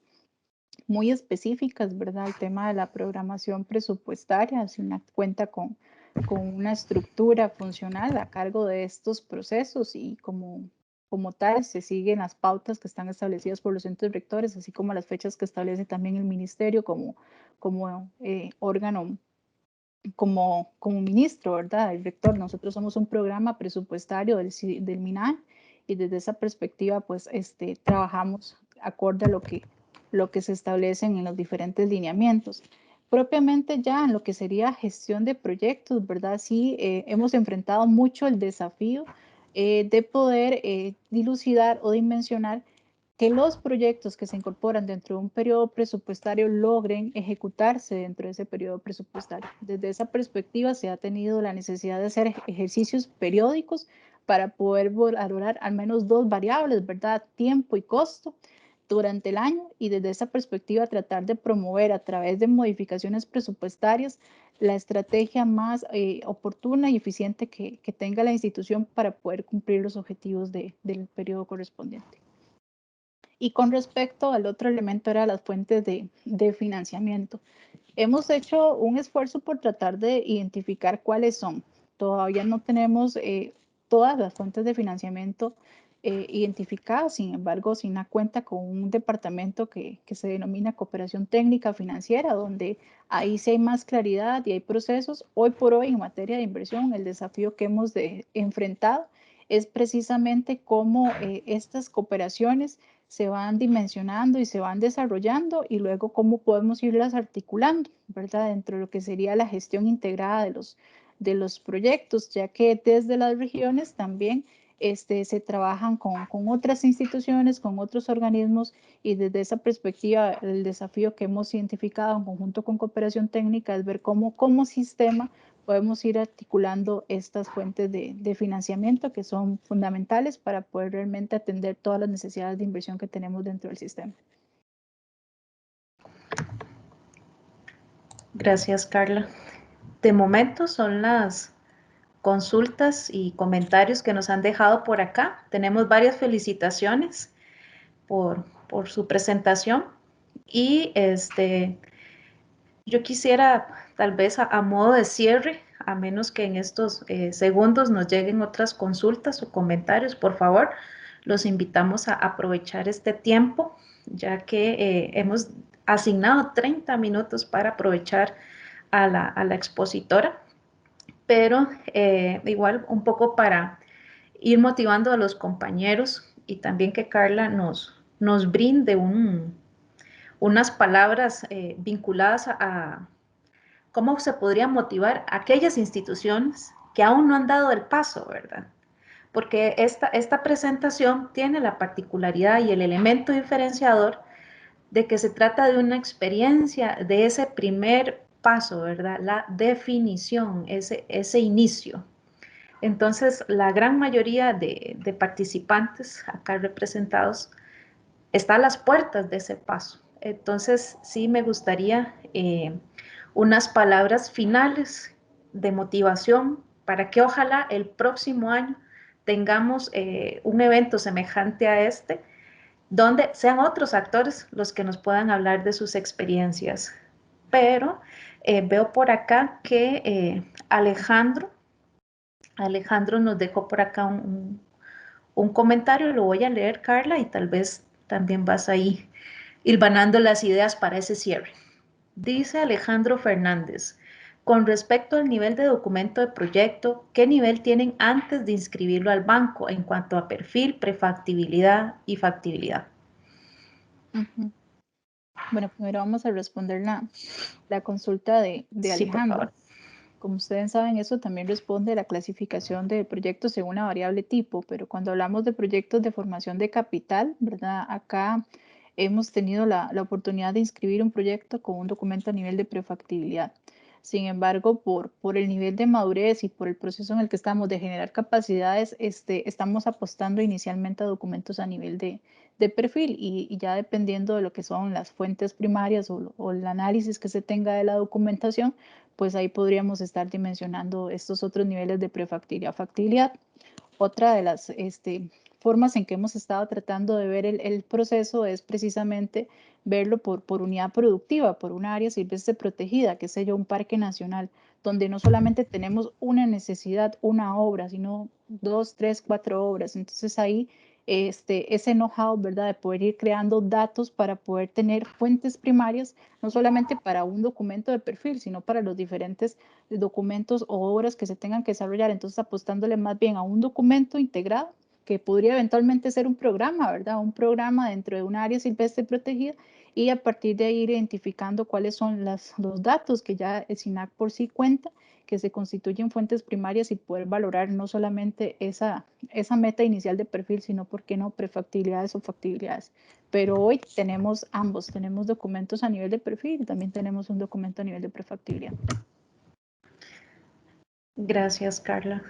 específicas, ¿verdad? El tema de la programación presupuestaria, si una cuenta con una estructura funcional a cargo de estos procesos y como tal se siguen las pautas que están establecidas por los entes rectores, así como las fechas que establece también el ministerio como órgano, como ministro, ¿verdad? El rector. Nosotros somos un programa presupuestario del MINAE y desde esa perspectiva, pues, trabajamos acorde a lo que se establecen en los diferentes lineamientos. Propiamente ya en lo que sería gestión de proyectos, ¿verdad? Sí, hemos enfrentado mucho el desafío de poder dilucidar o dimensionar que los proyectos que se incorporan dentro de un periodo presupuestario logren ejecutarse dentro de ese periodo presupuestario. Desde esa perspectiva se ha tenido la necesidad de hacer ejercicios periódicos para poder valorar al menos dos variables, ¿verdad? Tiempo y costo durante el año y desde esa perspectiva tratar de promover a través de modificaciones presupuestarias la estrategia más oportuna y eficiente que tenga la institución para poder cumplir los objetivos del periodo correspondiente. Y con respecto al otro elemento era las fuentes de financiamiento. Hemos hecho un esfuerzo por tratar de identificar cuáles son. Todavía no tenemos todas las fuentes de financiamiento identificadas, sin embargo, SINA cuenta con un departamento que se denomina cooperación técnica financiera, donde ahí sí hay más claridad y hay procesos. Hoy por hoy en materia de inversión, el desafío que hemos enfrentado es precisamente cómo estas cooperaciones se van dimensionando y se van desarrollando y luego cómo podemos irlas articulando, ¿verdad? Dentro de lo que sería la gestión integrada de los proyectos, ya que desde las regiones también se trabajan con otras instituciones, con otros organismos y desde esa perspectiva el desafío que hemos identificado en conjunto con cooperación técnica es ver cómo como sistema podemos ir articulando estas fuentes de financiamiento que son fundamentales para poder realmente atender todas las necesidades de inversión que tenemos dentro del sistema. Gracias, Carla. De momento son las consultas y comentarios que nos han dejado por acá. Tenemos varias felicitaciones por su presentación y yo quisiera tal vez a modo de cierre, a menos que en estos segundos nos lleguen otras consultas o comentarios, por favor, los invitamos a aprovechar este tiempo, ya que hemos asignado 30 minutos para aprovechar a la expositora, pero igual un poco para ir motivando a los compañeros y también que Carla nos brinde unas palabras vinculadas a cómo se podría motivar a aquellas instituciones que aún no han dado el paso, ¿verdad? Porque esta presentación tiene la particularidad y el elemento diferenciador de que se trata de una experiencia de ese primer paso, ¿verdad? La definición, ese inicio. Entonces, la gran mayoría de participantes acá representados está a las puertas de ese paso. Entonces, sí me gustaría unas palabras finales de motivación para que ojalá el próximo año tengamos un evento semejante a este, donde sean otros actores los que nos puedan hablar de sus experiencias. Pero veo por acá que Alejandro nos dejó por acá un comentario, lo voy a leer, Carla, y tal vez también vas ahí hilvanando las ideas para ese cierre. Dice Alejandro Fernández, con respecto al nivel de documento de proyecto, ¿qué nivel tienen antes de inscribirlo al banco en cuanto a perfil, prefactibilidad y factibilidad? Ujú. Bueno, primero vamos a responder la consulta de Sí, por Alejandro. favor. Como ustedes saben, eso también responde a la clasificación de proyectos según una variable tipo, pero cuando hablamos de proyectos de formación de capital, ¿verdad? Acá hemos tenido la oportunidad de inscribir un proyecto con un documento a nivel de prefactibilidad. Sin embargo, por el nivel de madurez y por el proceso en el que estamos de generar capacidades, estamos apostando inicialmente a documentos a nivel de perfil y ya dependiendo de lo que son las fuentes primarias o el análisis que se tenga de la documentación, pues ahí podríamos estar dimensionando estos otros niveles de prefactibilidad, factibilidad. Otra de las formas en que hemos estado tratando de ver el proceso es precisamente verlo por unidad productiva, por una área silvestre protegida, que es yo, un parque nacional, donde no solamente tenemos una necesidad, una obra, sino 2, 3, 4 obras. Entonces ahí ese know-how, ¿verdad? De poder ir creando datos para poder tener fuentes primarias, no solamente para un documento de perfil, sino para los diferentes documentos o obras que se tengan que desarrollar. Entonces, apostándole más bien a un documento integrado que podría eventualmente ser un programa, ¿verdad? Un programa dentro de un área silvestre protegida y a partir de ahí ir identificando cuáles son los datos que ya el SINAC por sí cuenta, que se constituyen fuentes primarias y poder valorar no solamente esa meta inicial de perfil, sino, ¿por qué no?, prefactibilidades o factibilidades. Pero hoy tenemos ambos, tenemos documentos a nivel de perfil y también tenemos un documento a nivel de prefactibilidad. Gracias, Carla.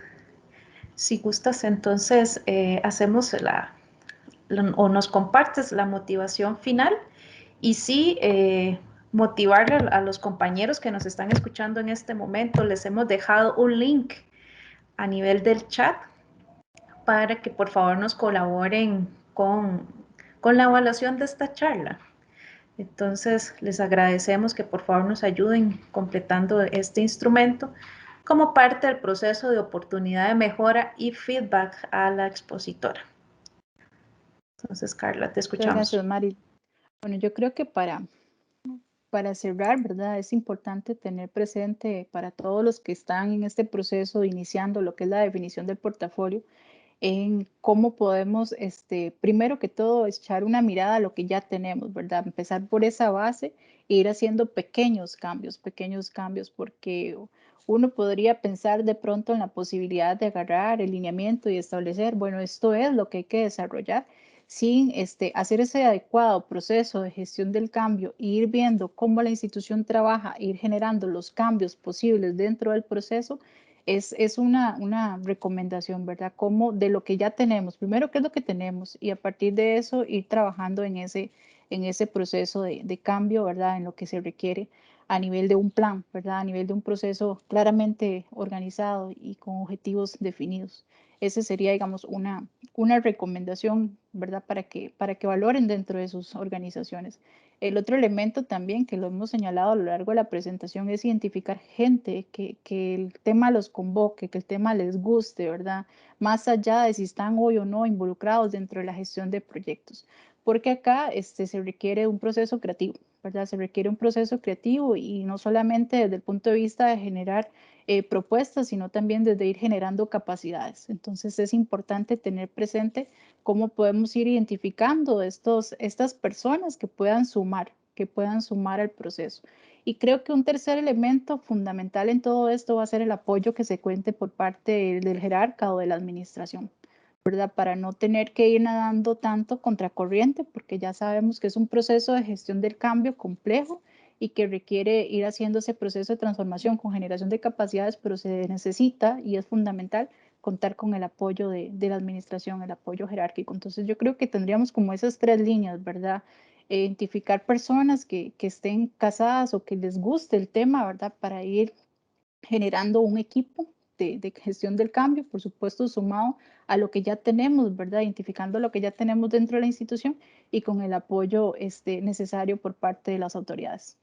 Si gustas, entonces hacemos o nos compartes la motivación final y sí, motivar a los compañeros que nos están escuchando en este momento. Les hemos dejado un link a nivel del chat para que por favor nos colaboren con la evaluación de esta charla. Entonces, les agradecemos que por favor nos ayuden completando este instrumento como parte del proceso de oportunidad de mejora y feedback a la expositora. Entonces, Carla, te Muchas gracias, escuchamos. Mari. Bueno, yo creo que para cerrar, ¿verdad? Es importante tener presente para todos los que están en este proceso iniciando lo que es la definición del portafolio, en cómo podemos, primero que todo, echar una mirada a lo que ya tenemos, ¿verdad? Empezar por esa base e ir haciendo pequeños cambios, porque uno podría pensar de pronto en la posibilidad de agarrar el lineamiento y establecer, bueno, esto es lo que hay que desarrollar, sin hacer ese adecuado proceso de gestión del cambio e ir viendo cómo la institución trabaja, ir generando los cambios posibles dentro del proceso, es una recomendación, ¿verdad? Como de lo que ya tenemos, primero qué es lo que tenemos y a partir de eso ir trabajando en ese proceso de cambio, ¿verdad? En lo que se requiere a nivel de un plan, ¿verdad? A nivel de un proceso claramente organizado y con objetivos definidos. Ese sería, digamos, una recomendación, ¿verdad? Para que valoren dentro de sus organizaciones. El otro elemento también que lo hemos señalado a lo largo de la presentación es identificar gente que el tema los convoque, que el tema les guste, ¿verdad? Más allá de si están hoy o no involucrados dentro de la gestión de proyectos. Porque acá se requiere un proceso creativo, ¿verdad? Se requiere un proceso creativo y no solamente desde el punto de vista de generar propuestas, sino también desde ir generando capacidades. Entonces es importante tener presente cómo podemos ir identificando estas personas que puedan sumar al proceso. Y creo que un tercer elemento fundamental en todo esto va a ser el apoyo que se cuente por parte del jerarca o de la administración, ¿verdad? Para no tener que ir nadando tanto contracorriente, porque ya sabemos que es un proceso de gestión del cambio complejo y que requiere ir haciendo ese proceso de transformación con generación de capacidades, pero se necesita y es fundamental contar con el apoyo de la administración, el apoyo jerárquico. Entonces yo creo que tendríamos como esas tres líneas, ¿verdad? identificar personas que estén casadas o que les guste el tema, ¿verdad? Para ir generando un equipo de gestión del cambio, por supuesto, sumado a lo que ya tenemos, ¿verdad? Identificando lo que ya tenemos dentro de la institución y con el apoyo necesario por parte de las autoridades.